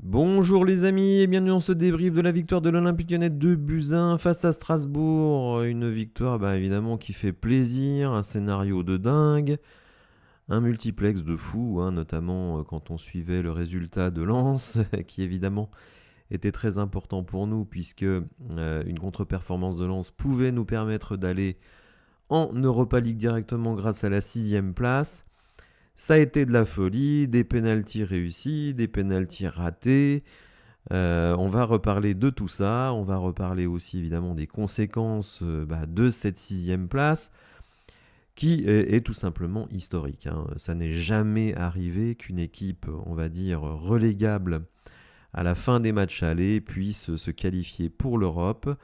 Bonjour les amis et bienvenue dans ce débrief de la victoire de l'Olympique Lyonnais 2-1 face à Strasbourg. Une victoire évidemment qui fait plaisir, un scénario de dingue, un multiplex de fou, notamment quand on suivait le résultat de Lens, qui évidemment était très important pour nous puisque une contre-performance de Lens pouvait nous permettre d'aller en Europa League directement grâce à la 6ème place. Ça a été de la folie, des pénaltys réussis, des pénaltys ratés. On va reparler de tout ça. On va reparler aussi évidemment des conséquences de cette 6ème place qui est tout simplement historique. Ça n'est jamais arrivé qu'une équipe, on va dire, relégable à la fin des matchs allés puisse se qualifier pour l'Europe.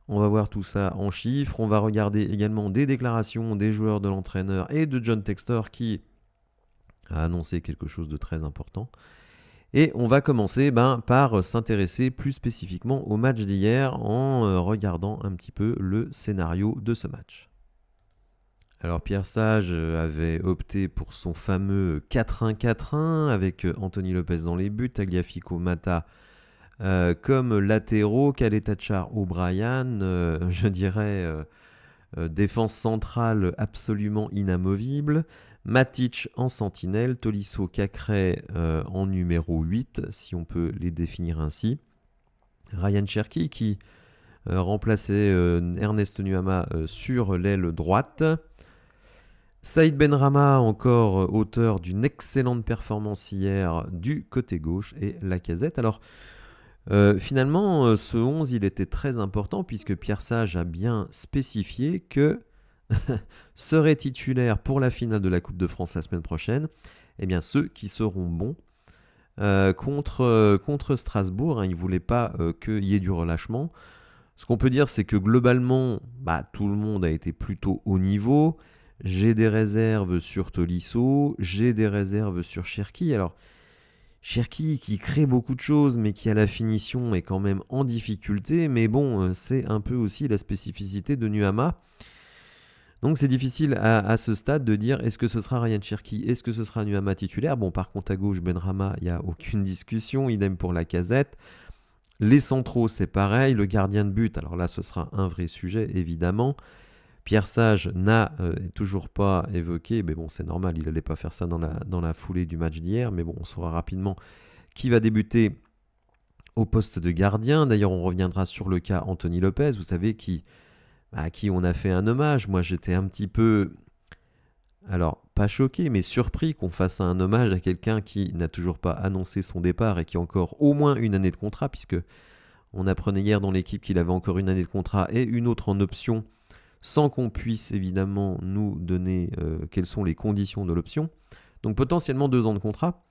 On va voir tout ça en chiffres. On va regarder également des déclarations des joueurs, de l'entraîneur et de John Textor qui a annoncé quelque chose de très important. Et on va commencer par s'intéresser plus spécifiquement au match d'hier en regardant un petit peu le scénario de ce match. Alors Pierre Sage avait opté pour son fameux 4-1-4-1 avec Anthony Lopez dans les buts, Tagliafico, Mata comme latéraux, Kaletachar, O'Brien, je dirais défense centrale absolument inamovible. Matic en sentinelle, Tolisso, Cacré en numéro 8, si on peut les définir ainsi. Ryan Cherki qui remplaçait Ernest Nuama sur l'aile droite. Saïd Benrahma, encore auteur d'une excellente performance hier du côté gauche, et Lacazette. Alors, finalement, ce 11, il était très important puisque Pierre Sage a bien spécifié que seraient titulaires pour la finale de la Coupe de France la semaine prochaine, ceux qui seront bons contre Strasbourg. Il ne voulait pas qu'il y ait du relâchement. Ce qu'on peut dire, c'est que globalement, tout le monde a été plutôt haut niveau. J'ai des réserves sur Tolisso, j'ai des réserves sur Cherki. Alors, Cherki qui crée beaucoup de choses, mais qui à la finition est quand même en difficulté. Mais bon, c'est un peu aussi la spécificité de Nuama. Donc c'est difficile à ce stade de dire est-ce que ce sera Ryan Cherki, est-ce que ce sera Nuama titulaire. Bon, par contre à gauche, Benrahma, il n'y a aucune discussion, idem pour Lacazette. Les centraux, c'est pareil, le gardien de but, alors là ce sera un vrai sujet évidemment. Pierre Sage n'a toujours pas évoqué, mais bon c'est normal, il n'allait pas faire ça dans la foulée du match d'hier, mais bon on saura rapidement qui va débuter au poste de gardien. D'ailleurs on reviendra sur le cas Anthony Lopez, vous savez, à qui on a fait un hommage. Moi, j'étais un petit peu, alors pas choqué, mais surpris qu'on fasse un hommage à quelqu'un qui n'a toujours pas annoncé son départ et qui a encore au moins une année de contrat, puisque on apprenait hier dans l'équipe qu'il avait encore une année de contrat et une autre en option, sans qu'on puisse évidemment nous donner quelles sont les conditions de l'option. Donc potentiellement 2 ans de contrat.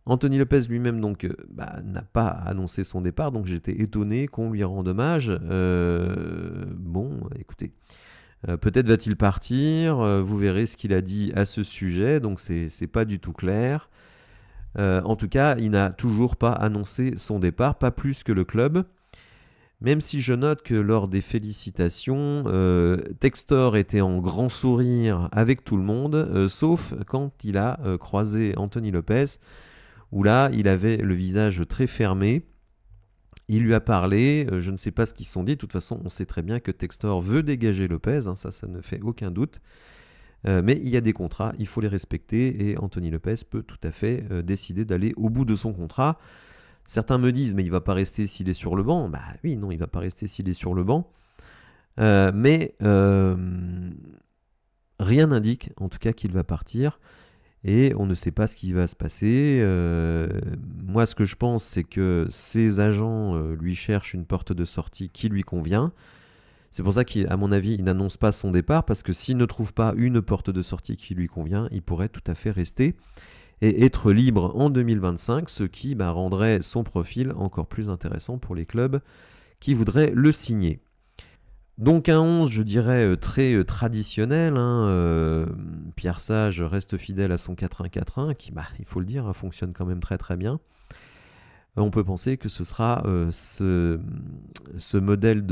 Anthony Lopez lui-même n'a pas annoncé son départ, donc j'étais étonné qu'on lui rende hommage. Bon, écoutez, peut-être va-t-il partir, vous verrez ce qu'il a dit à ce sujet, donc c'est pas du tout clair. En tout cas, il n'a toujours pas annoncé son départ, pas plus que le club. Même si je note que lors des félicitations, Textor était en grand sourire avec tout le monde, sauf quand il a croisé Anthony Lopez, où là, il avait le visage très fermé. Il lui a parlé, je ne sais pas ce qu'ils se sont dit. De toute façon, on sait très bien que Textor veut dégager Lopez, ça ne fait aucun doute. Mais il y a des contrats, il faut les respecter, et Anthony Lopez peut tout à fait décider d'aller au bout de son contrat. Certains me disent, mais il ne va pas rester s'il est sur le banc. Oui, non, il ne va pas rester s'il est sur le banc. Mais rien n'indique, en tout cas, qu'il va partir. Et on ne sait pas ce qui va se passer. Moi, ce que je pense, c'est que ses agents lui cherchent une porte de sortie qui lui convient. C'est pour ça qu'à mon avis, il n'annonce pas son départ, parce que s'il ne trouve pas une porte de sortie qui lui convient, il pourrait tout à fait rester et être libre en 2025, ce qui rendrait son profil encore plus intéressant pour les clubs qui voudraient le signer. Donc un 11, je dirais, très traditionnel. Pierre Sage reste fidèle à son 4-1-4-1, qui, il faut le dire, fonctionne quand même très très bien. On peut penser que ce sera ce modèle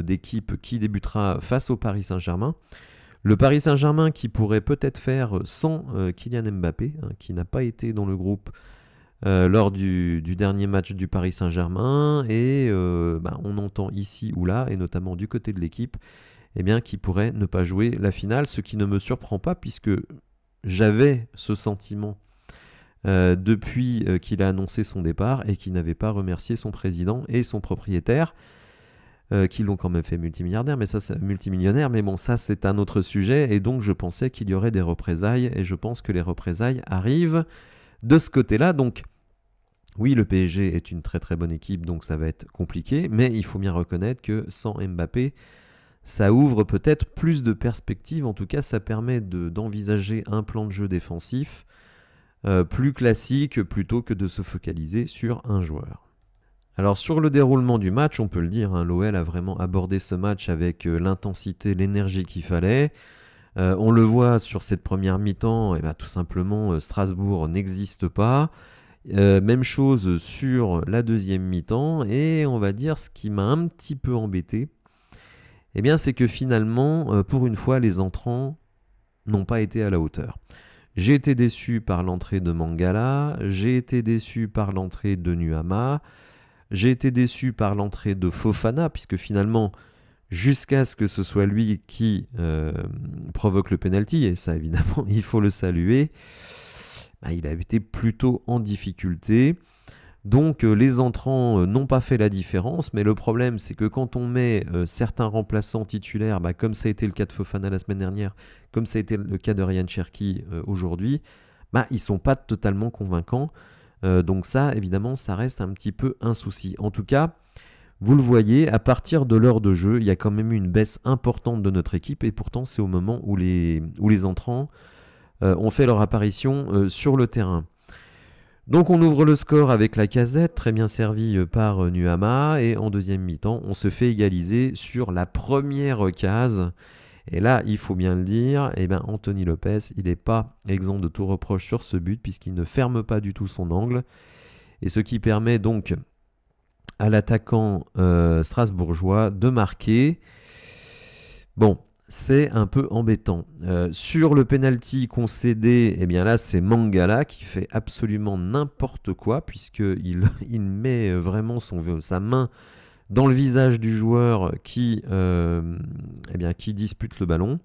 d'équipe qui débutera face au Paris Saint-Germain. Le Paris Saint-Germain qui pourrait peut-être faire sans Kylian Mbappé, qui n'a pas été dans le groupe lors du dernier match du Paris Saint-Germain, et on entend ici ou là, et notamment du côté de l'équipe, eh bien, qu'il pourrait ne pas jouer la finale, ce qui ne me surprend pas puisque j'avais ce sentiment depuis qu'il a annoncé son départ et qu'il n'avait pas remercié son président et son propriétaire, qui l'ont quand même fait multimillionnaire, mais bon, ça c'est un autre sujet, et donc je pensais qu'il y aurait des représailles, et je pense que les représailles arrivent de ce côté-là. Donc oui, le PSG est une très très bonne équipe, donc ça va être compliqué, mais il faut bien reconnaître que sans Mbappé, ça ouvre peut-être plus de perspectives. En tout cas, ça permet d'envisager un plan de jeu défensif plus classique plutôt que de se focaliser sur un joueur. Alors sur le déroulement du match, on peut le dire, hein, l'OL a vraiment abordé ce match avec l'intensité, l'énergie qu'il fallait. On le voit sur cette première mi-temps, et tout simplement Strasbourg n'existe pas. Même chose sur la deuxième mi-temps, et on va dire ce qui m'a un petit peu embêté, eh bien, c'est que finalement, pour une fois, les entrants n'ont pas été à la hauteur. J'ai été déçu par l'entrée de Mangala, j'ai été déçu par l'entrée de Nuama, j'ai été déçu par l'entrée de Fofana, puisque finalement, jusqu'à ce que ce soit lui qui provoque le penalty, et ça évidemment, il faut le saluer, il a été plutôt en difficulté. Donc les entrants n'ont pas fait la différence, mais le problème c'est que quand on met certains remplaçants titulaires, comme ça a été le cas de Fofana la semaine dernière, comme ça a été le cas de Ryan Cherki aujourd'hui, ils ne sont pas totalement convaincants. Donc ça, évidemment, ça reste un petit peu un souci. En tout cas, vous le voyez, à partir de l'heure de jeu, il y a quand même eu une baisse importante de notre équipe, et pourtant c'est au moment où les entrants ont fait leur apparition sur le terrain. Donc on ouvre le score avec Lacazette, très bien servi par Nuama, et en deuxième mi-temps, on se fait égaliser sur la première case. Et là, il faut bien le dire, Anthony Lopez, il n'est pas exempt de tout reproche sur ce but, puisqu'il ne ferme pas du tout son angle. Et ce qui permet donc à l'attaquant strasbourgeois de marquer. Bon, c'est un peu embêtant. Sur le penalty concédé, là c'est Mangala qui fait absolument n'importe quoi, puisqu'il met vraiment sa main dans le visage du joueur qui dispute le ballon.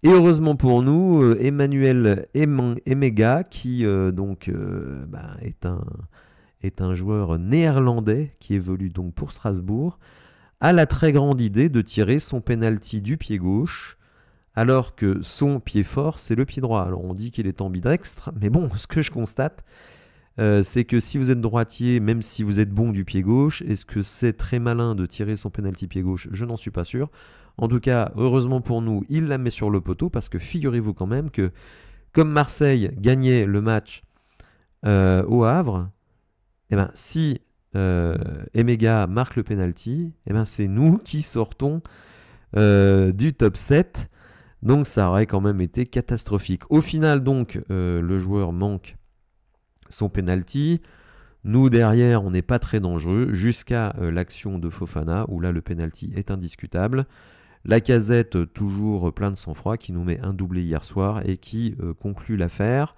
Et heureusement pour nous, Emmanuel Emega, qui est un joueur néerlandais qui évolue donc pour Strasbourg, a la très grande idée de tirer son penalty du pied gauche, alors que son pied fort, c'est le pied droit. Alors on dit qu'il est ambidextre, mais bon, ce que je constate, c'est que si vous êtes droitier, même si vous êtes bon du pied gauche, est-ce que c'est très malin de tirer son penalty pied gauche? Je n'en suis pas sûr. En tout cas, heureusement pour nous, il la met sur le poteau, parce que figurez-vous quand même que, comme Marseille gagnait le match au Havre, si Emega marque le penalty, c'est nous qui sortons du top 7, donc ça aurait quand même été catastrophique. Au final, donc, le joueur manque son penalty. Nous, derrière, on n'est pas très dangereux, jusqu'à l'action de Fofana, où là, le penalty est indiscutable. Lacazette, toujours plein de sang-froid, qui nous met un doublé hier soir et qui conclut l'affaire.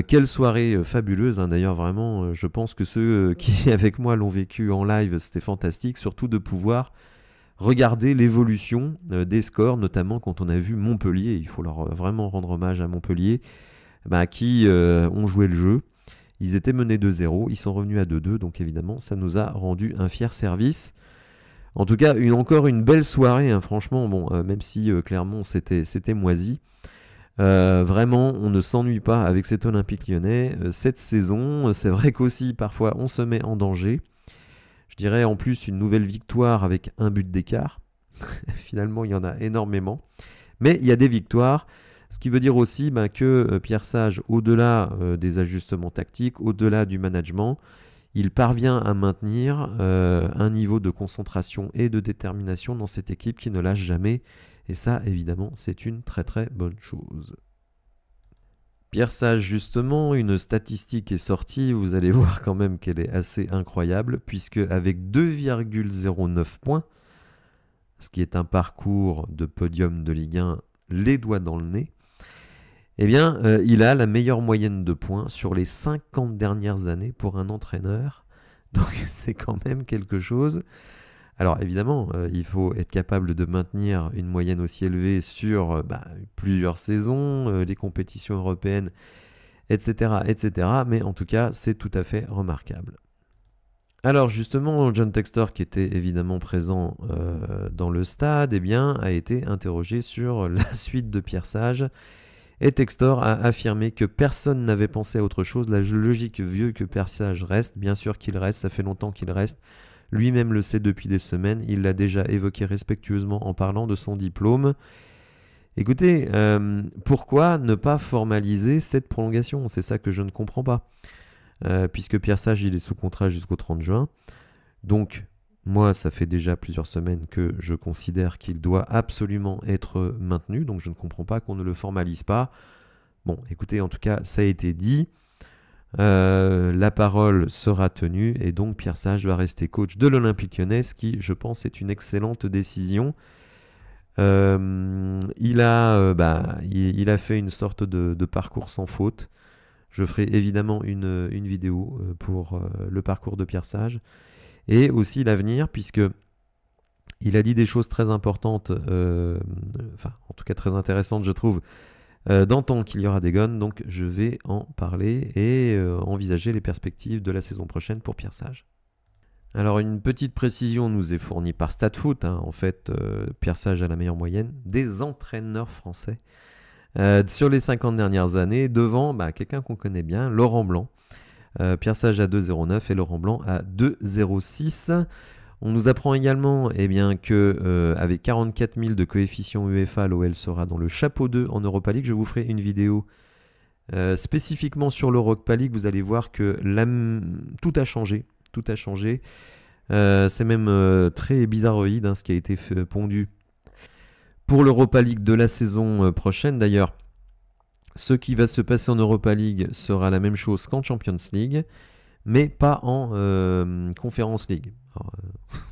Quelle soirée fabuleuse, hein. D'ailleurs vraiment, je pense que ceux qui avec moi l'ont vécu en live, c'était fantastique, surtout de pouvoir regarder l'évolution des scores, notamment quand on a vu Montpellier. Il faut leur vraiment rendre hommage à Montpellier, qui ont joué le jeu. Ils étaient menés 2-0, ils sont revenus à 2-2, donc évidemment ça nous a rendu un fier service. En tout cas, encore une belle soirée, hein. Franchement, même si Clermont c'était moisi. Vraiment, on ne s'ennuie pas avec cet Olympique Lyonnais. Cette saison, c'est vrai qu'aussi parfois on se met en danger. Je dirais en plus une nouvelle victoire avec un but d'écart. Finalement, il y en a énormément. Mais il y a des victoires. Ce qui veut dire aussi que Pierre Sage, au-delà des ajustements tactiques, au-delà du management, il parvient à maintenir un niveau de concentration et de détermination dans cette équipe qui ne lâche jamais. Et ça, évidemment, c'est une très très bonne chose. Pierre Sage, justement, une statistique est sortie, vous allez voir quand même qu'elle est assez incroyable, puisque avec 2,09 points, ce qui est un parcours de podium de Ligue 1, les doigts dans le nez, eh bien, il a la meilleure moyenne de points sur les 50 dernières années pour un entraîneur. Donc c'est quand même quelque chose. Alors évidemment, il faut être capable de maintenir une moyenne aussi élevée sur plusieurs saisons, les compétitions européennes, etc., etc. Mais en tout cas, c'est tout à fait remarquable. Alors justement, John Textor, qui était évidemment présent dans le stade, eh bien, a été interrogé sur la suite de Pierre Sage. Et Textor a affirmé que personne n'avait pensé à autre chose. La logique veut que Pierre Sage reste. Bien sûr qu'il reste, ça fait longtemps qu'il reste. Lui-même le sait depuis des semaines. Il l'a déjà évoqué respectueusement en parlant de son diplôme. Écoutez, pourquoi ne pas formaliser cette prolongation? C'est ça que je ne comprends pas. Puisque Pierre Sage, il est sous contrat jusqu'au 30 juin. Donc, moi, ça fait déjà plusieurs semaines que je considère qu'il doit absolument être maintenu. Donc, je ne comprends pas qu'on ne le formalise pas. Bon, écoutez, en tout cas, ça a été dit. La parole sera tenue. Et donc, Pierre Sage va rester coach de l'Olympique Lyonnais, ce qui, je pense, est une excellente décision. Il a fait une sorte de parcours sans faute. Je ferai évidemment une vidéo pour le parcours de Pierre Sage. Et aussi l'avenir, puisque il a dit des choses très importantes, en tout cas très intéressantes, je trouve, dans Tant qu'il y aura des gones. Donc je vais en parler et envisager les perspectives de la saison prochaine pour Pierre Sage. Alors une petite précision nous est fournie par StatFoot. En fait, Pierre Sage a la meilleure moyenne des entraîneurs français sur les 50 dernières années, devant quelqu'un qu'on connaît bien, Laurent Blanc. Pierre Sage à 2,09 et Laurent Blanc à 2,06. On nous apprend également que avec 44 000 de coefficient UEFA, l'OL sera dans le chapeau 2 en Europa League. Je vous ferai une vidéo spécifiquement sur l'Europa League. Vous allez voir que tout a changé. Tout a changé. C'est même très bizarroïde ce qui a été pondu pour l'Europa League de la saison prochaine. D'ailleurs, ce qui va se passer en Europa League sera la même chose qu'en Champions League, mais pas en Conference League. Alors,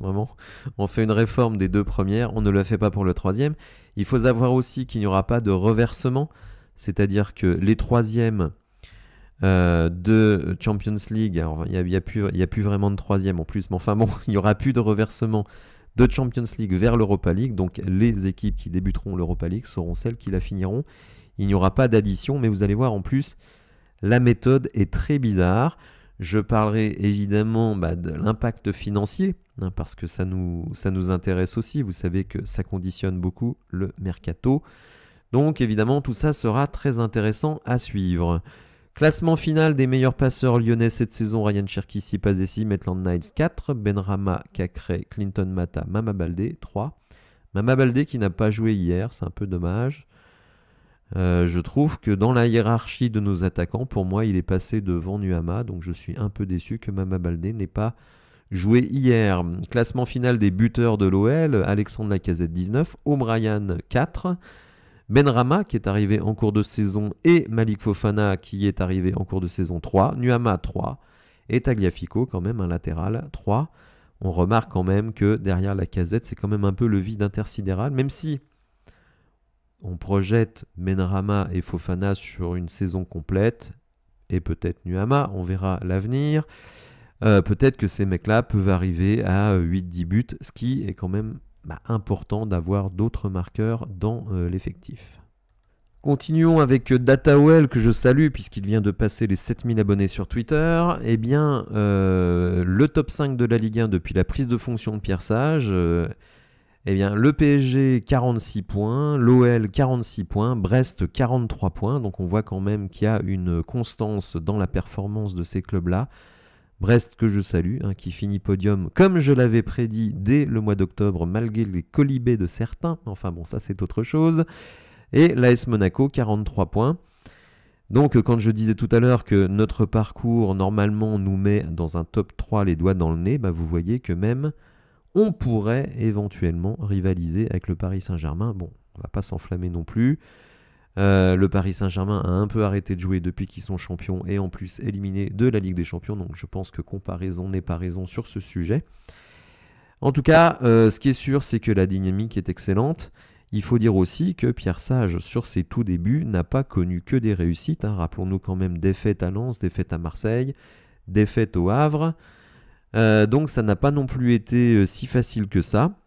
vraiment, on fait une réforme des deux premières, on ne la fait pas pour le troisième. Il faut savoir aussi qu'il n'y aura pas de reversement, c'est-à-dire que les troisièmes de Champions League, alors il n'y a plus vraiment de troisième en plus, mais enfin bon, il n'y aura plus de reversement de Champions League vers l'Europa League, donc les équipes qui débuteront l'Europa League seront celles qui la finiront. Il n'y aura pas d'addition, mais vous allez voir en plus, la méthode est très bizarre. Je parlerai évidemment de l'impact financier, parce que ça nous intéresse aussi. Vous savez que ça conditionne beaucoup le mercato. Donc évidemment, tout ça sera très intéressant à suivre. Classement final des meilleurs passeurs lyonnais cette saison: Ryan Cherki, Pasesi, Maitland Niles 4, Benrahma, Cacré, Clinton Mata, Mama Baldé 3. Mama Baldé qui n'a pas joué hier, c'est un peu dommage. Je trouve que dans la hiérarchie de nos attaquants, pour moi, il est passé devant Nuama, donc je suis un peu déçu que Mama Baldé n'ait pas joué hier. Classement final des buteurs de l'OL: Alexandre Lacazette 19, O'Brien 4, Benrahma qui est arrivé en cours de saison et Malik Fofana qui est arrivé en cours de saison 3, Nuama 3 et Tagliafico quand même un latéral 3. On remarque quand même que derrière Lacazette, c'est quand même un peu le vide intersidéral, même si on projette Benrahma et Fofana sur une saison complète, et peut-être Nuama, on verra l'avenir. Peut-être que ces mecs-là peuvent arriver à 8-10 buts, ce qui est quand même important d'avoir d'autres marqueurs dans l'effectif. Continuons avec DataOL, que je salue puisqu'il vient de passer les 7000 abonnés sur Twitter. Eh bien, le top 5 de la Ligue 1 depuis la prise de fonction de Pierre Sage... Eh bien, le PSG 46 points, l'OL 46 points, Brest 43 points. Donc on voit quand même qu'il y a une constance dans la performance de ces clubs-là. Brest que je salue, qui finit podium comme je l'avais prédit dès le mois d'octobre, malgré les colibés de certains. Enfin bon, ça c'est autre chose. Et l'AS Monaco 43 points. Donc quand je disais tout à l'heure que notre parcours normalement nous met dans un top 3 les doigts dans le nez, vous voyez que même... on pourrait éventuellement rivaliser avec le Paris Saint-Germain. Bon, on ne va pas s'enflammer non plus. Le Paris Saint-Germain a un peu arrêté de jouer depuis qu'ils sont champions et en plus éliminé de la Ligue des Champions. Donc je pense que comparaison n'est pas raison sur ce sujet. En tout cas, ce qui est sûr, c'est que la dynamique est excellente. Il faut dire aussi que Pierre Sage, sur ses tout débuts, n'a pas connu que des réussites. Rappelons-nous quand même défaite à Lens, défaite à Marseille, défaite au Havre. Donc ça n'a pas non plus été si facile que ça.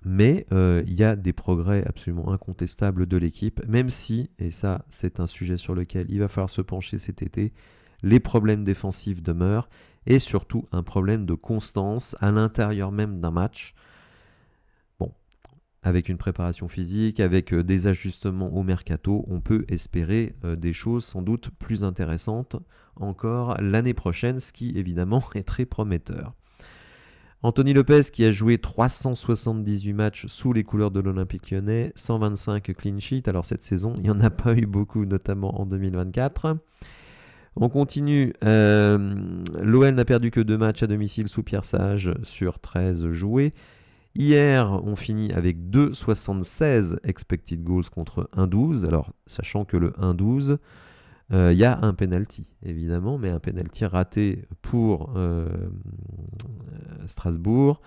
Mais il y a des progrès absolument incontestables de l'équipe, même si, et ça c'est un sujet sur lequel il va falloir se pencher cet été, les problèmes défensifs demeurent, et surtout un problème de constance à l'intérieur même d'un match. Bon, avec une préparation physique, avec des ajustements au mercato, on peut espérer des choses sans doute plus intéressantes encore l'année prochaine, ce qui évidemment est très prometteur. Anthony Lopez qui a joué 378 matchs sous les couleurs de l'Olympique Lyonnais, 125 clean sheets. Alors cette saison, il n'y en a pas eu beaucoup, notamment en 2024. On continue. L'OL n'a perdu que 2 matchs à domicile sous Pierre Sage sur 13 joués. Hier, on finit avec 2,76 expected goals contre 1,12. Alors, sachant que le 1,12... il y a un penalty, évidemment, mais un penalty raté pour Strasbourg.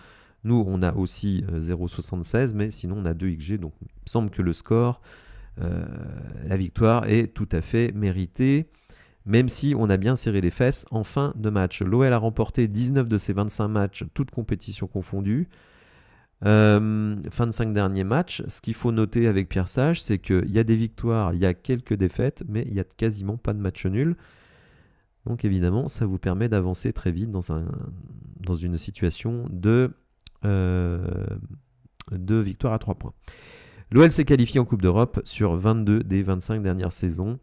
Nous, on a aussi 0,76, mais sinon, on a 2 XG. Donc, il me semble que le score, la victoire est tout à fait méritée, même si on a bien serré les fesses en fin de match. L'OL a remporté 19 de ses 25 matchs, toutes compétitions confondues. 25 derniers matchs. Ce qu'il faut noter avec Pierre Sage, c'est qu'il y a des victoires, il y a quelques défaites, mais il n'y a quasiment pas de match nul. Donc évidemment, ça vous permet d'avancer très vite dans une situation de victoire à 3 points. L'OL s'est qualifié en Coupe d'Europe sur 22 des 25 dernières saisons.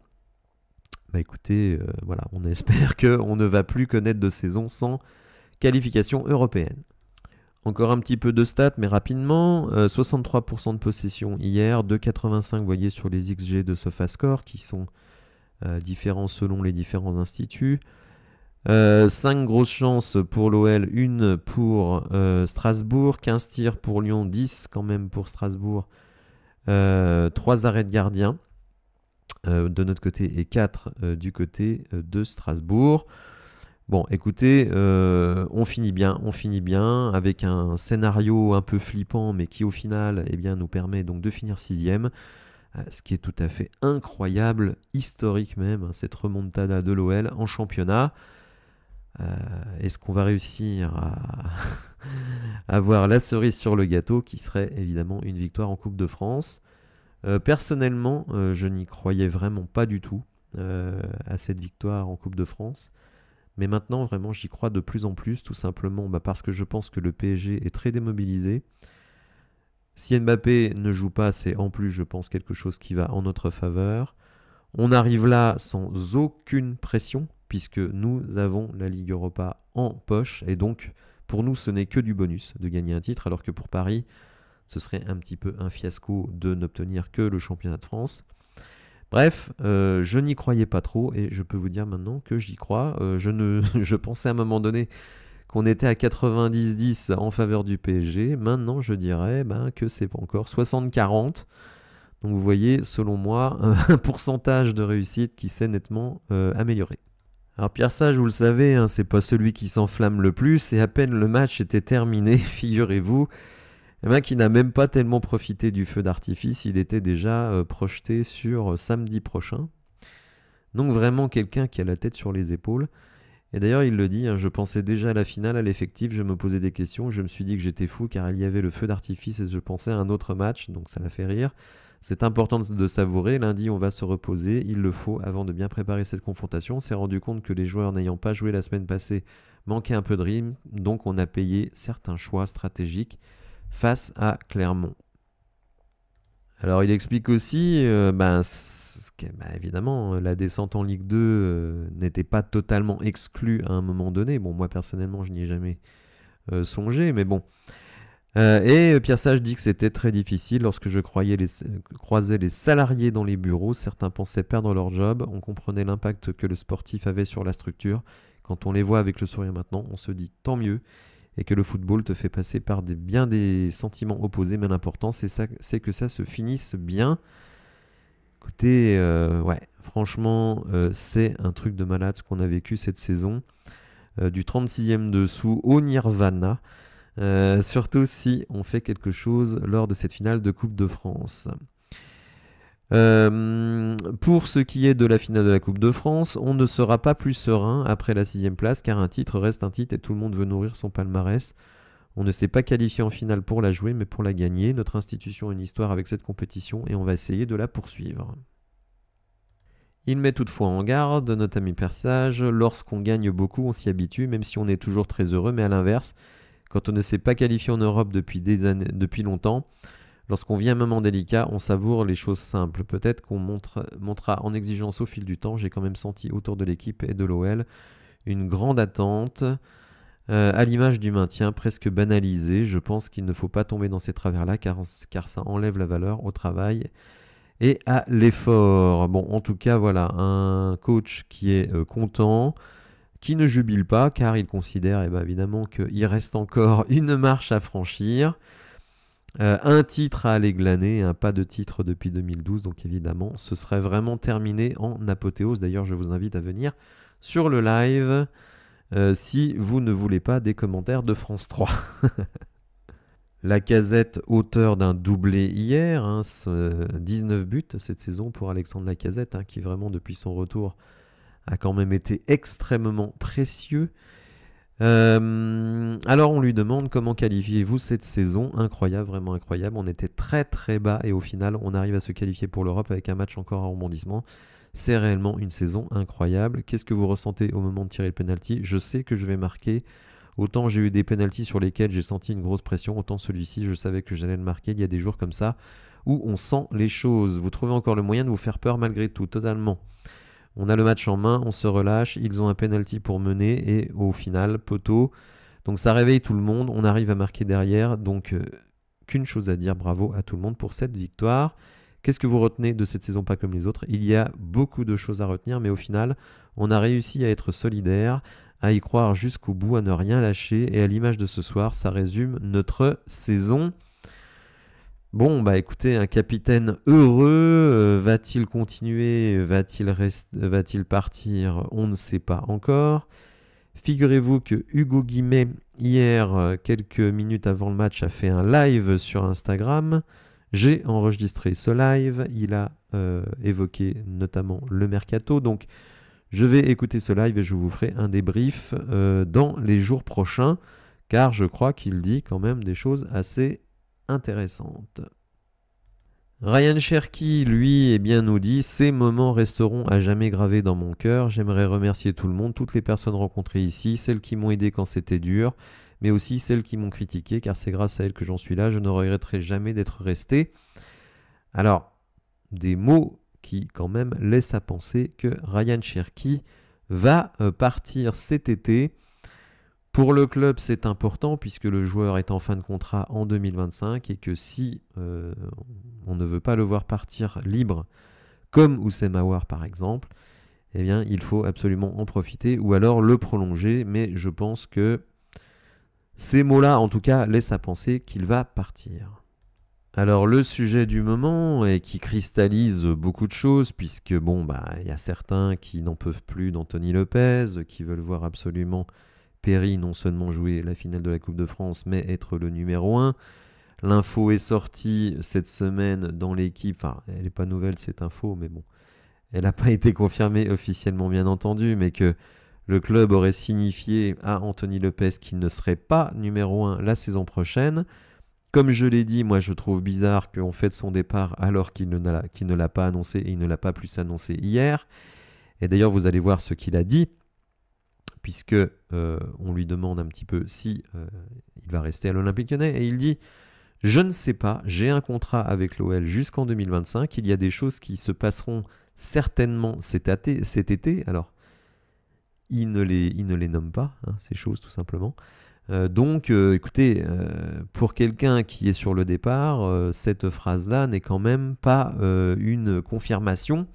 Bah écoutez, voilà, on espère qu'on ne va plus connaître de saison sans qualification européenne. Encore un petit peu de stats, mais rapidement. 63% de possession hier, 2,85 vous voyez sur les XG de SofaScore, qui sont différents selon les différents instituts. 5 grosses chances pour l'OL, 1 pour Strasbourg, 15 tirs pour Lyon, 10 quand même pour Strasbourg, 3 arrêts de gardien de notre côté et 4 du côté de Strasbourg. Bon, écoutez, on finit bien avec un scénario un peu flippant, mais qui au final nous permet donc de finir 6e, ce qui est tout à fait incroyable, historique même, cette remontada de l'OL en championnat. Est-ce qu'on va réussir à avoir la cerise sur le gâteau, qui serait évidemment une victoire en Coupe de France? Personnellement, je n'y croyais vraiment pas du tout à cette victoire en Coupe de France. Mais maintenant, vraiment, j'y crois de plus en plus, tout simplement parce que je pense que le PSG est très démobilisé. Si Mbappé ne joue pas, c'est en plus, je pense, quelque chose qui va en notre faveur. On arrive là sans aucune pression, puisque nous avons la Ligue Europa en poche. Et donc, pour nous, ce n'est que du bonus de gagner un titre, alors que pour Paris, ce serait un petit peu un fiasco de n'obtenir que le championnat de France. Bref, je n'y croyais pas trop et je peux vous dire maintenant que j'y crois. Je pensais à un moment donné qu'on était à 90-10 en faveur du PSG. Maintenant, je dirais que c'est pas encore 60-40. Donc vous voyez, selon moi, un pourcentage de réussite qui s'est nettement amélioré. Alors Pierre Sage, vous le savez, c'est pas celui qui s'enflamme le plus. Et à peine le match était terminé, figurez-vous, qui n'a même pas tellement profité du feu d'artifice, il était déjà projeté sur samedi prochain. Donc vraiment quelqu'un qui a la tête sur les épaules. Et d'ailleurs il le dit, je pensais déjà à la finale, à l'effectif, je me posais des questions, je me suis dit que j'étais fou car il y avait le feu d'artifice et je pensais à un autre match, donc ça l'a fait rire. C'est important de savourer, lundi on va se reposer, il le faut avant de bien préparer cette confrontation. On s'est rendu compte que les joueurs n'ayant pas joué la semaine passée manquaient un peu de rythme, donc on a payé certains choix stratégiques face à Clermont. Alors il explique aussi évidemment la descente en Ligue 2 n'était pas totalement exclue à un moment donné. Bon, moi personnellement je n'y ai jamais songé, mais bon. Et Pierre Sage dit que c'était très difficile lorsque je croisais les salariés dans les bureaux. Certains pensaient perdre leur job. On comprenait l'impact que le sportif avait sur la structure. Quand on les voit avec le sourire maintenant, on se dit tant mieux. Et que le football te fait passer par bien des sentiments opposés, mais l'important c'est que ça se finisse bien. Écoutez, franchement, c'est un truc de malade ce qu'on a vécu cette saison. Du 36e dessous au Nirvana. Surtout si on fait quelque chose lors de cette finale de Coupe de France. Pour ce qui est de la finale de la Coupe de France, on ne sera pas plus serein après la 6ème place car un titre reste un titre et tout le monde veut nourrir son palmarès. On ne s'est pas qualifié en finale pour la jouer mais pour la gagner. Notre institution a une histoire avec cette compétition et on va essayer de la poursuivre. Il met toutefois en garde, notre ami Persage, lorsqu'on gagne beaucoup, on s'y habitue, même si on est toujours très heureux, mais à l'inverse, quand on ne s'est pas qualifié en Europe depuis longtemps, lorsqu'on vit un moment délicat, on savoure les choses simples. Peut-être qu'on montera en exigence au fil du temps. J'ai quand même senti autour de l'équipe et de l'OL une grande attente, à l'image du maintien presque banalisé. Je pense qu'il ne faut pas tomber dans ces travers-là, car ça enlève la valeur au travail et à l'effort. Bon, en tout cas, voilà, un coach qui est content, qui ne jubile pas, car il considère évidemment qu'il reste encore une marche à franchir. Un titre à aller glaner, pas de titre depuis 2012, donc évidemment, ce serait vraiment terminé en apothéose. D'ailleurs, je vous invite à venir sur le live si vous ne voulez pas des commentaires de France 3. Lacazette, auteur d'un doublé hier, 19 buts cette saison pour Alexandre Lacazette, qui vraiment depuis son retour a quand même été extrêmement précieux. Alors on lui demande comment qualifiez-vous cette saison? Incroyable, vraiment incroyable. On était très très bas et au final on arrive à se qualifier pour l'Europe avec un match encore à rebondissement. C'est réellement une saison incroyable. Qu'est-ce que vous ressentez au moment de tirer le penalty? Je sais que je vais marquer. Autant j'ai eu des pénaltys sur lesquels j'ai senti une grosse pression, autant celui-ci, je savais que j'allais le marquer. Il y a des jours comme ça où on sent les choses. Vous trouvez encore le moyen de vous faire peur malgré tout, totalement. On a le match en main, on se relâche, ils ont un penalty pour mener et au final, poteau. Donc ça réveille tout le monde, on arrive à marquer derrière. Donc qu'une chose à dire, bravo à tout le monde pour cette victoire. Qu'est-ce que vous retenez de cette saison pas comme les autres? Il y a beaucoup de choses à retenir, mais au final, on a réussi à être solidaires, à y croire jusqu'au bout, à ne rien lâcher. Et à l'image de ce soir, ça résume notre saison. Bon, bah écoutez, un capitaine heureux, va-t-il continuer, va-t-il partir? On ne sait pas encore. Figurez-vous que Hugo Guimet, hier, quelques minutes avant le match, a fait un live sur Instagram. J'ai enregistré ce live, il a évoqué notamment le mercato, donc je vais écouter ce live et je vous ferai un débrief dans les jours prochains, car je crois qu'il dit quand même des choses assez intéressantes. Ryan Cherky, lui, nous dit « Ces moments resteront à jamais gravés dans mon cœur. J'aimerais remercier tout le monde, toutes les personnes rencontrées ici, celles qui m'ont aidé quand c'était dur, mais aussi celles qui m'ont critiqué, car c'est grâce à elles que j'en suis là. Je ne regretterai jamais d'être resté. » Alors, des mots qui quand même laissent à penser que Ryan Cherky va partir cet été. Pour le club, c'est important puisque le joueur est en fin de contrat en 2025 et que si on ne veut pas le voir partir libre, comme Houssem Aouar par exemple, eh bien, il faut absolument en profiter ou alors le prolonger. Mais je pense que ces mots-là, en tout cas, laissent à penser qu'il va partir. Alors le sujet du moment et qui cristallise beaucoup de choses puisque bon y a certains qui n'en peuvent plus d'Anthony Lopez, qui veulent voir absolument Perry non seulement jouer la finale de la Coupe de France mais être le numéro 1. L'info est sortie cette semaine dans l'équipe, enfin elle n'est pas nouvelle cette info mais bon, elle n'a pas été confirmée officiellement bien entendu, mais que le club aurait signifié à Anthony Lopez qu'il ne serait pas numéro 1 la saison prochaine. Comme je l'ai dit, moi je trouve bizarre qu'on fête son départ alors qu'il ne l'a pas annoncé et il ne l'a pas plus annoncé hier. Et d'ailleurs vous allez voir ce qu'il a dit, puisque on lui demande un petit peu si il va rester à l'Olympique Lyonnais. Et il dit « Je ne sais pas, j'ai un contrat avec l'OL jusqu'en 2025. Il y a des choses qui se passeront certainement cet été. » Alors, il ne les nomme pas, ces choses tout simplement. Donc, écoutez, pour quelqu'un qui est sur le départ, cette phrase-là n'est quand même pas une confirmation.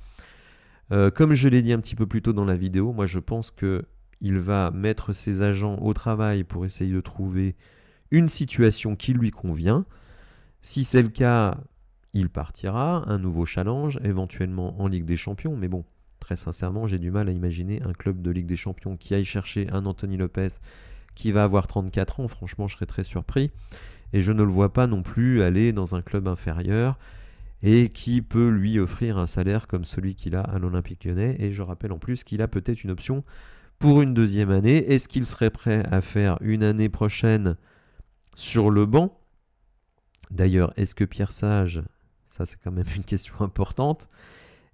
Comme je l'ai dit un petit peu plus tôt dans la vidéo, moi je pense qu'il va mettre ses agents au travail pour essayer de trouver une situation qui lui convient. Si c'est le cas, il partira, un nouveau challenge, éventuellement en Ligue des Champions, mais bon, très sincèrement, j'ai du mal à imaginer un club de Ligue des Champions qui aille chercher un Anthony Lopez qui va avoir 34 ans. Franchement, je serais très surpris. Et je ne le vois pas non plus aller dans un club inférieur et qui peut lui offrir un salaire comme celui qu'il a à l'Olympique Lyonnais. Et je rappelle en plus qu'il a peut-être une option pour une deuxième année. Est-ce qu'il serait prêt à faire une année prochaine sur le banc? D'ailleurs, est-ce que Pierre Sage, ça c'est quand même une question importante,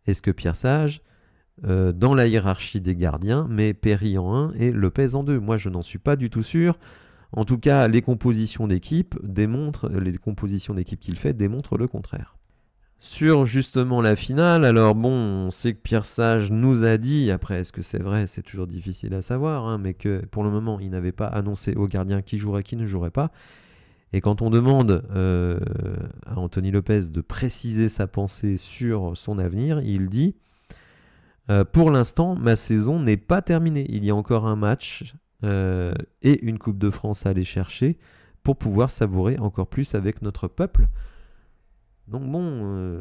est-ce que Pierre Sage, dans la hiérarchie des gardiens, met Perry en 1 et Lopez en 2? Moi, je n'en suis pas du tout sûr. En tout cas, les compositions d'équipe qu'il fait démontrent le contraire. Sur justement la finale, alors bon, on sait que Pierre Sage nous a dit, après est-ce que c'est vrai, c'est toujours difficile à savoir, hein, mais que pour le moment, il n'avait pas annoncé aux gardiens qui jouerait, qui ne jouerait pas. Et quand on demande à Anthony Lopez de préciser sa pensée sur son avenir, il dit pour l'instant, ma saison n'est pas terminée. Il y a encore un match et une Coupe de France à aller chercher pour pouvoir savourer encore plus avec notre peuple. Donc bon,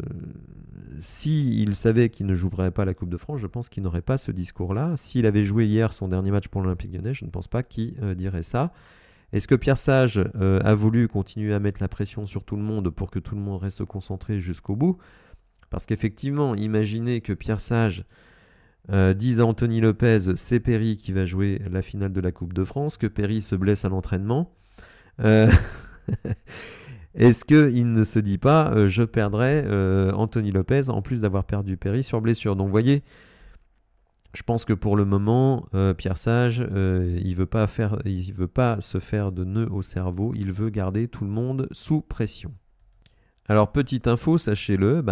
s'il savait qu'il ne jouerait pas la Coupe de France, je pense qu'il n'aurait pas ce discours-là. S'il avait joué hier son dernier match pour l'Olympique Lyonnais, je ne pense pas qu'il dirait ça. Est-ce que Pierre Sage a voulu continuer à mettre la pression sur tout le monde pour que tout le monde reste concentré jusqu'au bout? Parce qu'effectivement, imaginez que Pierre Sage dise à Anthony Lopez, c'est Perry qui va jouer la finale de la Coupe de France, que Perry se blesse à l'entraînement. Est-ce qu'il ne se dit pas, je perdrai Anthony Lopez en plus d'avoir perdu Perry sur blessure? Donc vous voyez, je pense que pour le moment, Pierre Sage, il veut pas se faire de nœud au cerveau, il veut garder tout le monde sous pression. Alors petite info, sachez-le,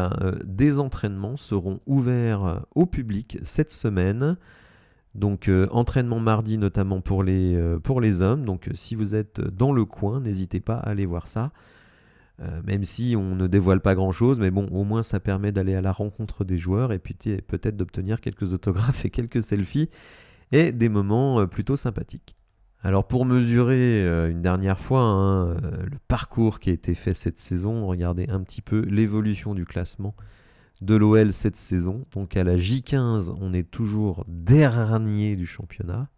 des entraînements seront ouverts au public cette semaine. Donc entraînement mardi notamment pour les hommes. Donc si vous êtes dans le coin, n'hésitez pas à aller voir ça. Même si on ne dévoile pas grand-chose, mais bon, au moins ça permet d'aller à la rencontre des joueurs et puis peut-être d'obtenir quelques autographes et quelques selfies et des moments plutôt sympathiques. Alors pour mesurer une dernière fois le parcours qui a été fait cette saison, regardez un petit peu l'évolution du classement de l'OL cette saison. Donc à la J15, on est toujours dernier du championnat.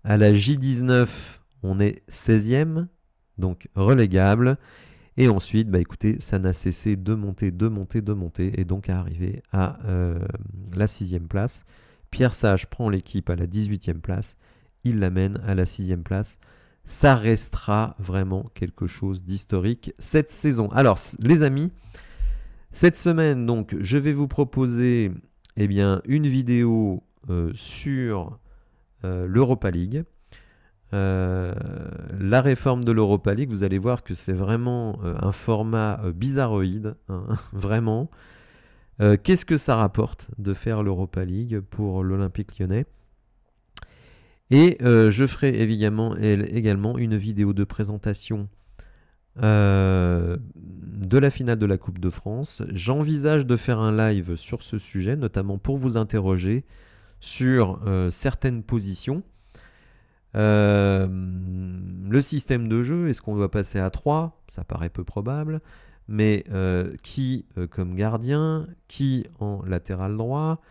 À la J19, on est 16e, donc relégable. Et ensuite, écoutez, ça n'a cessé de monter, et donc à arriver à la 6e place. Pierre Sage prend l'équipe à la 18e place, il l'amène à la 6e place. Ça restera vraiment quelque chose d'historique cette saison. Alors, les amis, cette semaine, donc, je vais vous proposer une vidéo sur l'Europa League. La réforme de l'Europa League, vous allez voir que c'est vraiment un format bizarroïde, hein, vraiment. Qu'est-ce que ça rapporte de faire l'Europa League pour l'Olympique Lyonnais? Et je ferai également une vidéo de présentation de la finale de la Coupe de France. J'envisage de faire un live sur ce sujet, notamment pour vous interroger sur certaines positions. Le système de jeu, est-ce qu'on doit passer à 3? Ça paraît peu probable. Mais qui comme gardien, qui en latéral droit,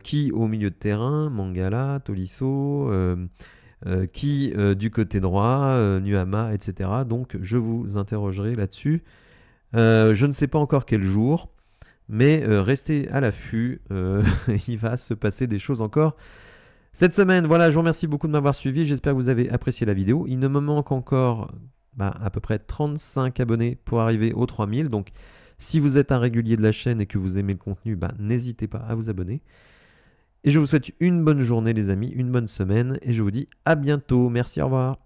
qui au milieu de terrain, Mangala, Tolisso, qui du côté droit, Nuama, etc. Donc je vous interrogerai là-dessus. Je ne sais pas encore quel jour, mais restez à l'affût. Il va se passer des choses encore cette semaine. Voilà, je vous remercie beaucoup de m'avoir suivi. J'espère que vous avez apprécié la vidéo. Il ne me manque encore à peu près 35 abonnés pour arriver aux 3000. Donc, si vous êtes un régulier de la chaîne et que vous aimez le contenu, n'hésitez pas à vous abonner. Et je vous souhaite une bonne journée, les amis, une bonne semaine. Et je vous dis à bientôt. Merci, au revoir.